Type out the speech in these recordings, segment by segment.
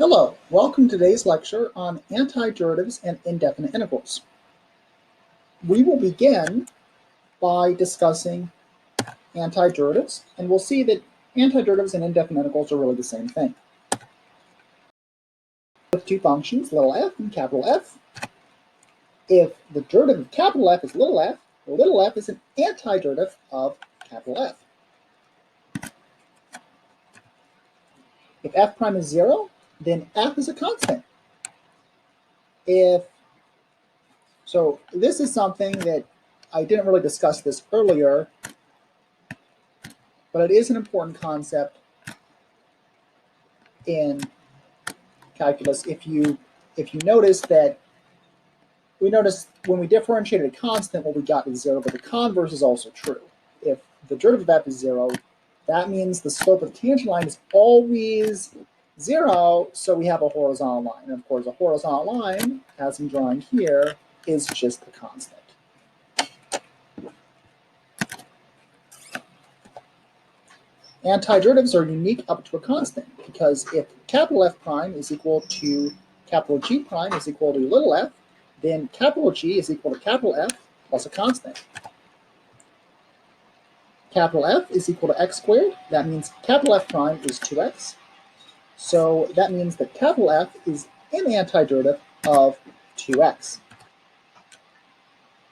Hello, welcome to today's lecture on antiderivatives and indefinite integrals. We will begin by discussing antiderivatives, and we'll see that antiderivatives and indefinite integrals are really the same thing. With two functions, little f and capital F, if the derivative of capital F is little f is an antiderivative of capital F. If f prime is 0, then f is a constant. So this is something that I didn't really discuss this earlier, but it is an important concept in calculus. If you notice that we noticed when we differentiated a constant, what we got is 0, but the converse is also true. If the derivative of f is 0, that means the slope of the tangent line is always 0, so we have a horizontal line. And of course, a horizontal line, as I'm drawing here, is just a constant. Antiderivatives are unique up to a constant, because if capital F prime is equal to capital G prime is equal to little f, then capital G is equal to capital F plus a constant. Capital F is equal to x squared. That means capital F prime is 2x. So that means that capital F is an antiderivative of 2x.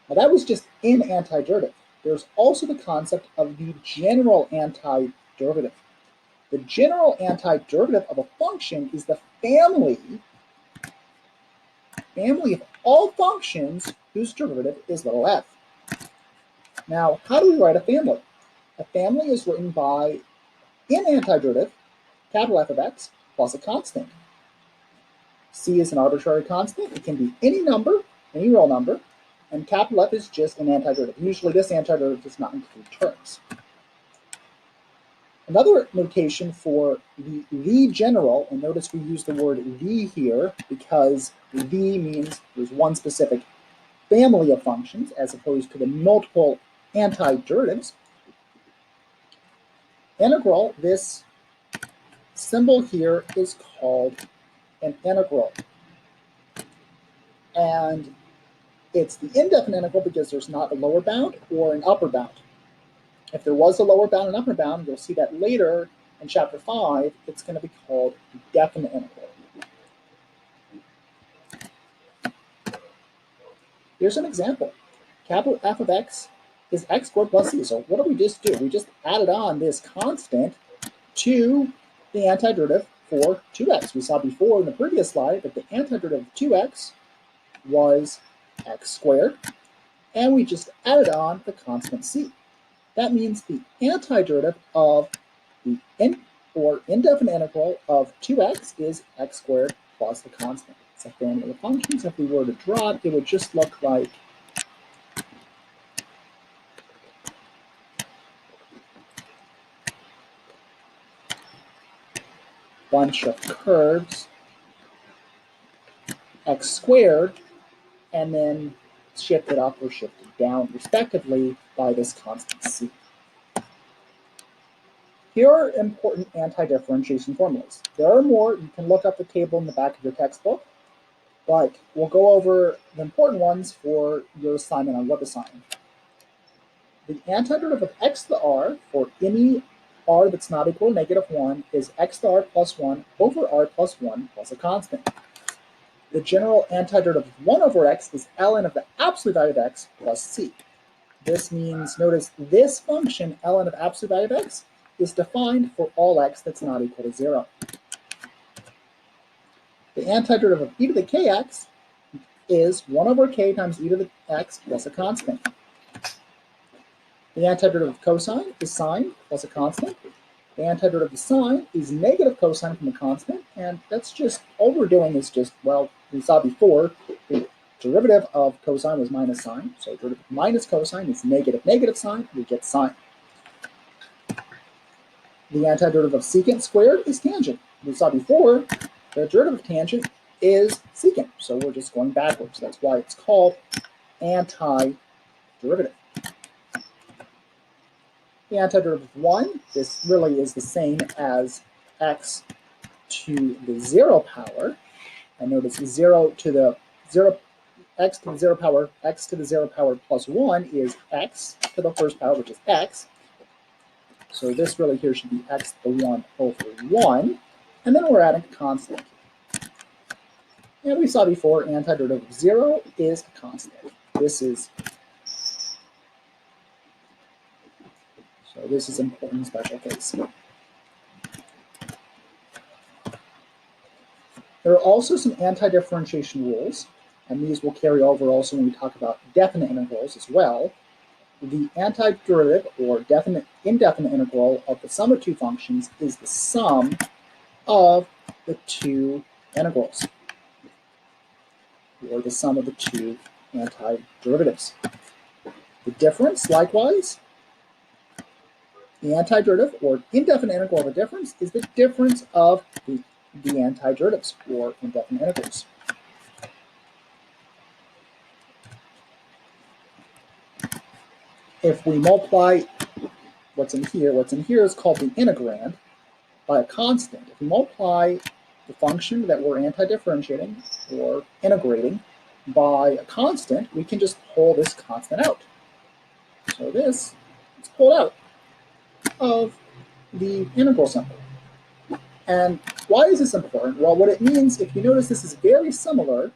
Now that was just an antiderivative. There's also the concept of the general antiderivative. The general antiderivative of a function is the family of all functions whose derivative is little f. Now, how do we write a family? A family is written by an antiderivative, capital F of x, plus a constant. C is an arbitrary constant. It can be any number, any real number, and capital F is just an antiderivative. Usually this antiderivative does not include terms. Another notation for the general, and notice we use the word the here because the means there's one specific family of functions as opposed to the multiple antiderivatives. Integral, this symbol here is called an integral. And it's the indefinite integral because there's not a lower bound or an upper bound. If there was a lower bound and upper bound, you'll see that later in chapter 5, it's going to be called definite integral. Here's an example. Capital F of x is x squared plus c. So what do we just do? We just added on this constant to the antiderivative for 2x. We saw before in the previous slide that the antiderivative of 2x was x squared, and we just added on the constant c. That means the antiderivative of the indefinite integral of 2x is x squared plus the constant. It's a family of functions. If we were to draw it, it would just look like a bunch of curves, x squared, and then shifted up or shifted down, respectively, by this constant c. Here are important anti-differentiation formulas. There are more. You can look up the table in the back of your textbook, but we'll go over the important ones for your assignment on WebAssign. The antiderivative of x to the r for any r that's not equal to -1 is x to the r plus 1 over r plus 1 plus a constant. The general antiderivative of 1 over x is ln of the absolute value of x plus c. This means, notice this function, ln of absolute value of x, is defined for all x that's not equal to 0. The antiderivative of e to the kx is 1 over k times e to the x plus a constant. The antiderivative of cosine is sine plus a constant. The antiderivative of sine is negative cosine from the constant, and that's just, all we're doing is just, well, we saw before, the derivative of cosine was minus sine, so derivative of minus cosine is negative sine, we get sine. The antiderivative of secant squared is tangent. We saw before, the derivative of tangent is secant, so we're just going backwards. That's why it's called antiderivative. The antiderivative of 1, this really is the same as x to the 0 power, and notice 0 to the 0, x to the 0 power, x to the 0 power plus 1 is x to the first power, which is x. So this really here should be x to the 1 over 1. And then we're adding a constant. And we saw before, antiderivative of 0 is a constant. This is important special case. There are also some anti-differentiation rules, and these will carry over also when we talk about definite integrals as well. The antiderivative or indefinite integral of the sum of two functions is the sum of the two integrals, or the sum of the two antiderivatives. The difference, likewise, the antiderivative or indefinite integral of a difference is the difference of the antiderivatives or indefinite integrals. If we multiply what's in here is called the integrand by a constant. If we multiply the function that we're anti-differentiating or integrating by a constant, we can just pull this constant out. So this is pulled out of the integral symbol. And why is this important? Well, what it means, if you notice, this is very similar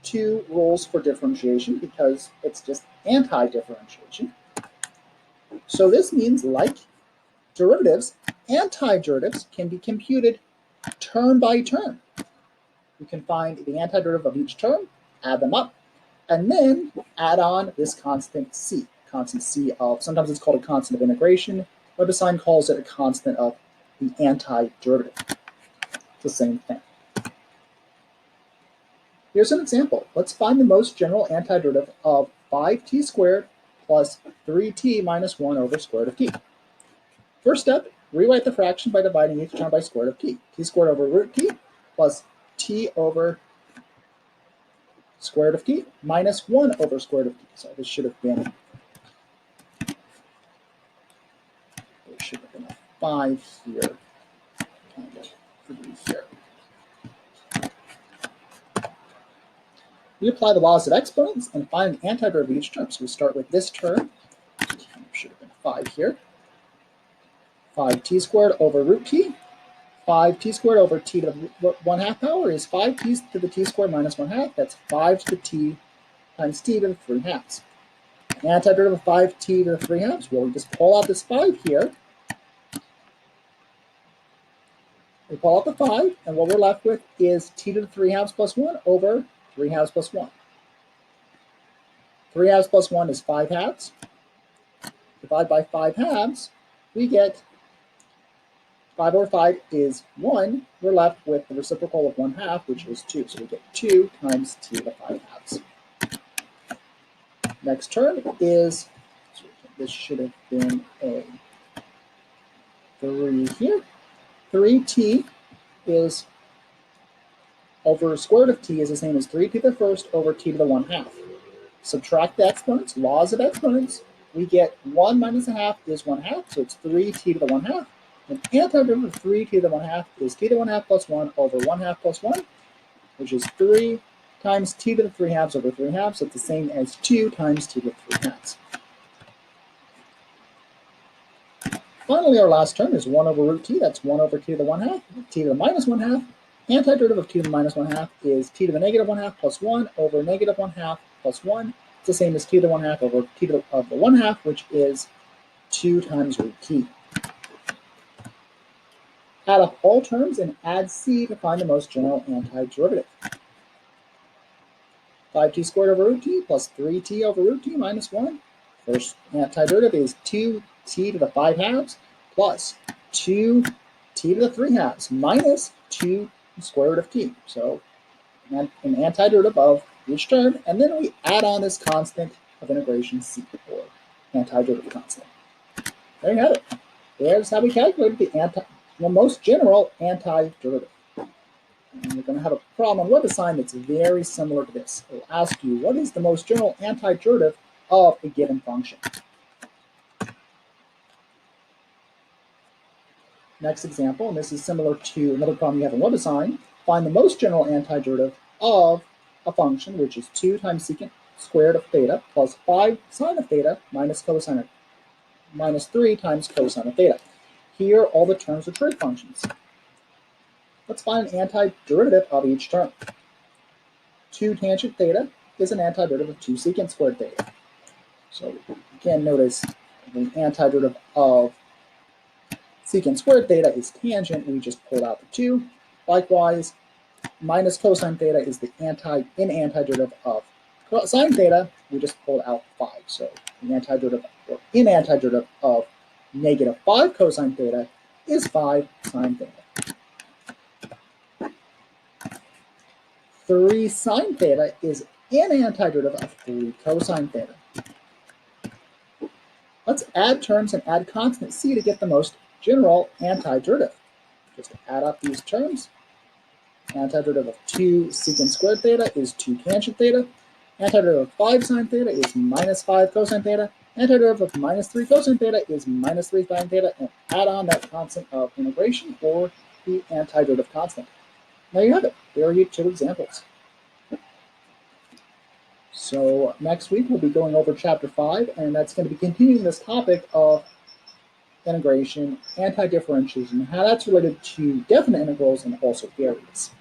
to rules for differentiation because it's just anti-differentiation. So this means, like derivatives, antiderivatives can be computed term by term. You can find the antiderivative of each term, add them up, and then add on this constant c. Constant c of, sometimes it's called a constant of integration. WebAssign calls it a constant of the antiderivative. It's the same thing. Here's an example. Let's find the most general antiderivative of 5t squared plus 3t minus 1 over square root of t. First step, rewrite the fraction by dividing each term by square root of t. T squared over root t plus t over square root of t minus 1 over square root of t. So this should have been, a 5 here and a 3 here. We apply the laws of exponents and find an antiderivative of each term. So we start with this term, should have been 5 here. 5t squared over root t. 5t squared over t to the 1/2 power is 5t to the t squared minus 1/2. That's 5 to the t times t to the 3/2. Antiderivative of 5t to the 3/2, well, we just pull out this 5 here. We pull out the 5, and what we're left with is t to the 3/2 plus 1 over 3/2 plus 1. 3/2 plus 1 is 5/2. Divide by 5/2, we get 5 over 5 is 1. We're left with the reciprocal of 1/2, which is 2. So we get 2 times t to the 5/2. Next term is, this should have been a 3 here. 3t is over square root of t is the same as 3t to the first over t to the 1/2. Subtract the exponents, laws of exponents. We get 1 minus 1/2 is 1/2, so it's 3t to the 1/2. And antiderivative of 3t to the 1/2 is t to the 1/2 plus 1 over 1/2 plus 1, which is 3 times t to the 3/2 over 3/2, so it's the same as 2 times t to the 3/2. Finally, our last term is 1 over root t. That's 1 over t to the 1/2, t to the minus 1/2. Antiderivative of t to the minus 1/2 is t to the negative 1/2 plus 1 over negative 1/2 plus 1. It's the same as t to the 1/2 over t to the 1/2, which is 2 times root t. Add up all terms and add c to find the most general antiderivative. 5t squared over root t plus 3t over root t minus 1. First antiderivative is 2t to the 5/2 plus 2t to the 3/2 minus 2 square root of t. So an antiderivative of each term, and then we add on this constant of integration c, or antiderivative constant. There you have it. There's how we calculated the most general antiderivative. And we're going to have a problem on WebAssign that's very similar to this. It will ask you, what is the most general antiderivative of a given function? Next example, and this is similar to another problem you have in WebAssign. Find the most general antiderivative of a function, which is 2 times secant squared of theta plus 5 sine of theta minus cosine of minus 3 times cosine of theta. Here, all the terms are trig functions. Let's find an antiderivative of each term. 2 tangent theta is an antiderivative of 2 secant squared theta. So again, notice the antiderivative of secant squared theta is tangent. We just pulled out the 2. Likewise, minus cosine theta is the antiderivative of sine theta. We just pulled out 5. So the antiderivative or antiderivative of negative 5 cosine theta is 5 sine theta. 3 sine theta is an antiderivative of 3 cosine theta. Let's add terms and add constant c to get the most general antiderivative. Just add up these terms. Antiderivative of 2 secant squared theta is 2 tangent theta. Antiderivative of 5 sine theta is minus 5 cosine theta. Antiderivative of minus 3 cosine theta is minus 3 sine theta, and add on that constant of integration, or the antiderivative constant. There you have it. There are your 2 examples. So next week we'll be going over chapter 5, and that's going to be continuing this topic of integration, anti-differentiation, and how that's related to definite integrals and also areas.